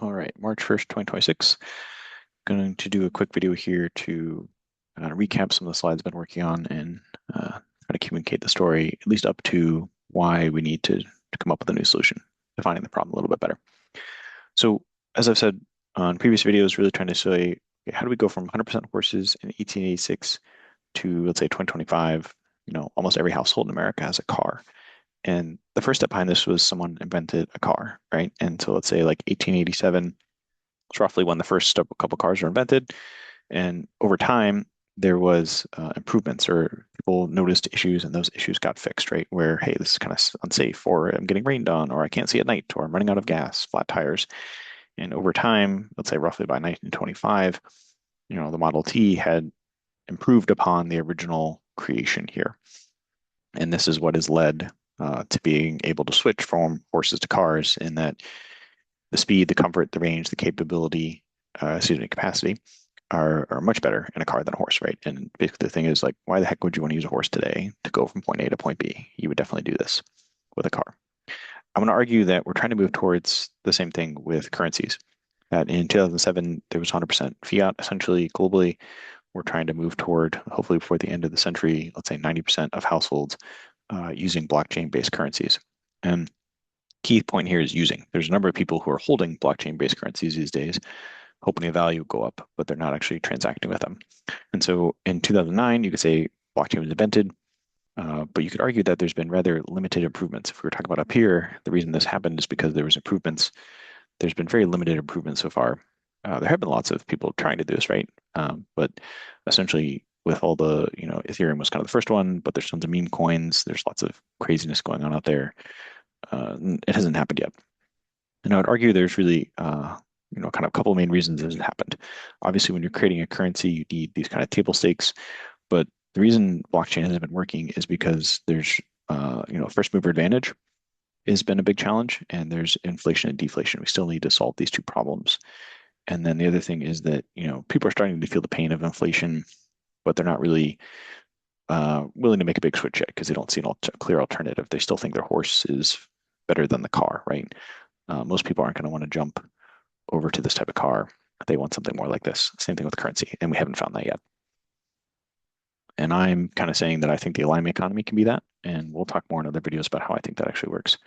All right, March 1st, 2026. Going to do a quick video here to recap some of the slides I've been working on and try to communicate the story, at least up to why we need to come up with a new solution, defining the problem a little bit better. So, as I've said on previous videos, really trying to say, okay, how do we go from 100% horses in 1886 to, let's say, 2025? Almost every household in America has a car. And the first step behind this was someone invented a car, right? And so let's say like 1887 was roughly when the first couple cars were invented. And over time, there was improvements or people noticed issues and those issues got fixed, right? Where, hey, this is kind of unsafe, or I'm getting rained on, or I can't see at night, or I'm running out of gas, flat tires. And over time, let's say roughly by 1925, the Model T had improved upon the original creation here. And this is what has led to being able to switch from horses to cars in that the speed, the comfort, the range, the capability, capacity are much better in a car than a horse, right? And basically the thing is like, why the heck would you want to use a horse today to go from point A to point B? You would definitely do this with a car. I'm going to argue that we're trying to move towards the same thing with currencies. That in 2007, there was 100% fiat essentially globally. We're trying to move toward, hopefully before the end of the century, let's say 90% of households using blockchain-based currencies. And key point here is using. There's a number of people who are holding blockchain-based currencies these days, hoping the value will go up, but they're not actually transacting with them. And so in 2009, you could say blockchain was invented, but you could argue that there's been rather limited improvements. If we were talking about up here, the reason this happened is because there was improvements. There's been very limited improvements so far. There have been lots of people trying to do this, right? But essentially, with all the, Ethereum was kind of the first one, but there's tons of meme coins. There's lots of craziness going on out there. It hasn't happened yet. And I would argue there's really, kind of a couple of main reasons this has happened. Obviously, when you're creating a currency, you need these kind of table stakes. But the reason blockchain hasn't been working is because there's, first mover advantage has been a big challenge, and there's inflation and deflation. We still need to solve these two problems. And then the other thing is that, people are starting to feel the pain of inflation, but they're not really willing to make a big switch yet because they don't see a clear alternative. They still think their horse is better than the car, right? Most people aren't going to want to jump over to this type of car. They want something more like this. Same thing with currency, and we haven't found that yet. And I'm kind of saying that I think the alignment economy can be that, and we'll talk more in other videos about how I think that actually works.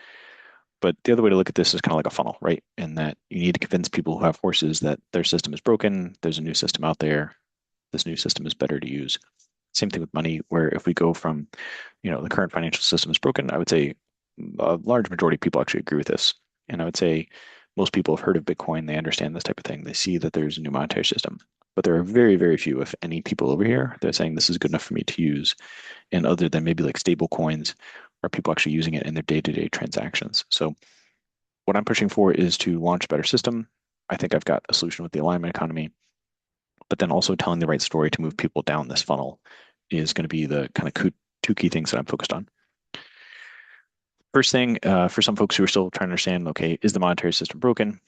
But the other way to look at this is kind of like a funnel, right? In that you need to convince people who have horses that their system is broken. There's a new system out there. This new system is better to use. Same thing with money, where if we go from, the current financial system is broken, I would say a large majority of people actually agree with this. And I would say most people have heard of Bitcoin. They understand this type of thing. They see that there's a new monetary system. But there are very, very few, if any, people over here that are saying this is good enough for me to use. And other than maybe like stable coins, are people actually using it in their day-to-day transactions? So what I'm pushing for is to launch a better system. I think I've got a solution with the alignment economy, but then also telling the right story to move people down this funnel is going to be the kind of two key things that I'm focused on. First thing, for some folks who are still trying to understand, okay, is the monetary system broken?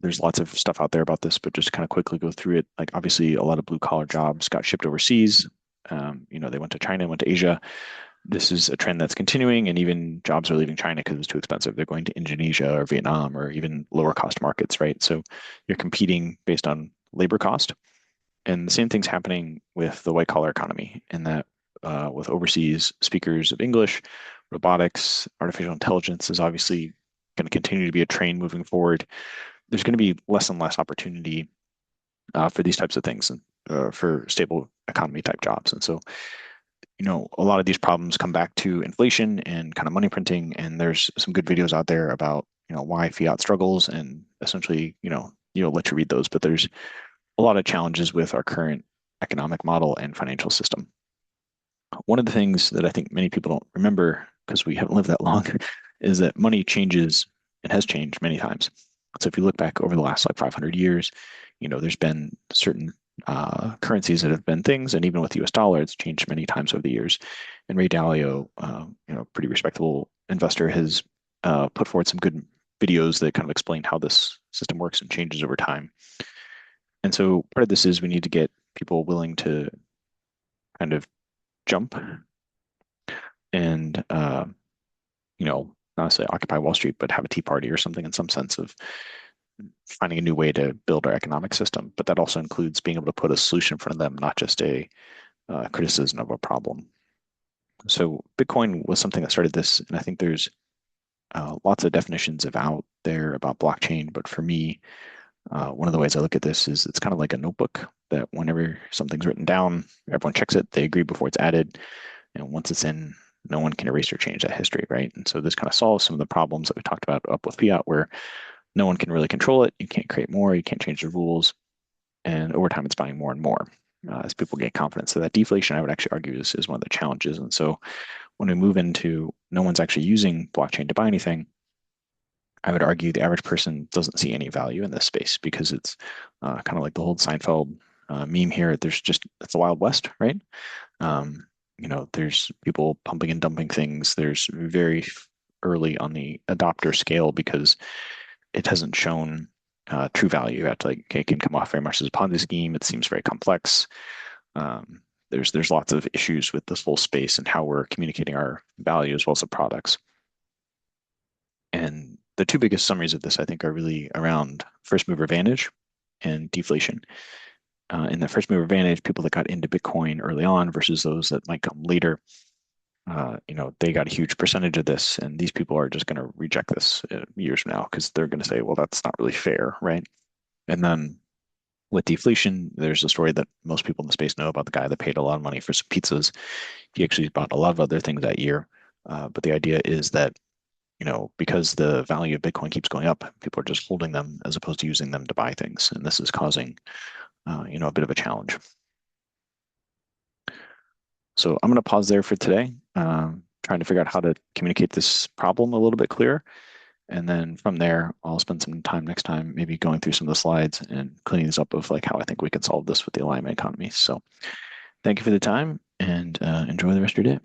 There's lots of stuff out there about this, but just to kind of quickly go through it, like obviously a lot of blue collar jobs got shipped overseas. They went to China, went to Asia. This is a trend that's continuing, and even jobs are leaving China because it's too expensive. They're going to Indonesia or Vietnam or even lower cost markets, right? So you're competing based on labor cost. And the same thing's happening with the white collar economy, in that with overseas speakers of English, robotics, artificial intelligence is obviously going to continue to be a train moving forward. There's going to be less and less opportunity for these types of things and for stable economy type jobs. And so, a lot of these problems come back to inflation and kind of money printing. And there's some good videos out there about, why fiat struggles, and essentially, let you read those. But there's a lot of challenges with our current economic model and financial system. One of the things that I think many people don't remember because we haven't lived that long is that money changes and has changed many times. So if you look back over the last like 500 years, there's been certain currencies that have been things, and even with the US dollar, it's changed many times over the years. And Ray Dalio, pretty respectable investor, has put forward some good videos that kind of explain how this system works and changes over time. And so part of this is we need to get people willing to kind of jump and, not necessarily occupy Wall Street, but have a tea party or something in some sense of finding a new way to build our economic system. But that also includes being able to put a solution in front of them, not just a criticism of a problem. So Bitcoin was something that started this, and I think there's lots of definitions of out there about blockchain. But for me, one of the ways I look at this is it's kind of like a notebook that whenever something's written down, everyone checks it, they agree before it's added, and once it's in, no one can erase or change that history, right? And so this kind of solves some of the problems that we talked about up with fiat, where no one can really control it. You can't create more, you can't change the rules, and over time it's buying more and more as people get confidence. So that deflation, I would actually argue, is one of the challenges. And so when we move into no one's actually using blockchain to buy anything, I would argue the average person doesn't see any value in this space because it's kind of like the whole Seinfeld meme here. There's just, it's the Wild West, right? There's people pumping and dumping things. There's very early on the adopter scale because it hasn't shown true value. It can come off very much as a Ponzi scheme. It seems very complex. Um, there's lots of issues with this whole space and how we're communicating our value as well as the products. And the two biggest summaries of this, I think, are really around first mover advantage and deflation. In the first mover advantage, people that got into Bitcoin early on versus those that might come later, they got a huge percentage of this, and these people are just going to reject this years from now because they're going to say, well, that's not really fair, right? And then with deflation, there's a story that most people in the space know about the guy that paid a lot of money for some pizzas. He actually bought a lot of other things that year. But the idea is that, because the value of Bitcoin keeps going up, people are just holding them as opposed to using them to buy things. And this is causing, a bit of a challenge. So I'm going to pause there for today, trying to figure out how to communicate this problem a little bit clearer. And then from there, I'll spend some time next time, maybe going through some of the slides and cleaning this up of like how I think we can solve this with the alignment economy. So thank you for the time and enjoy the rest of your day.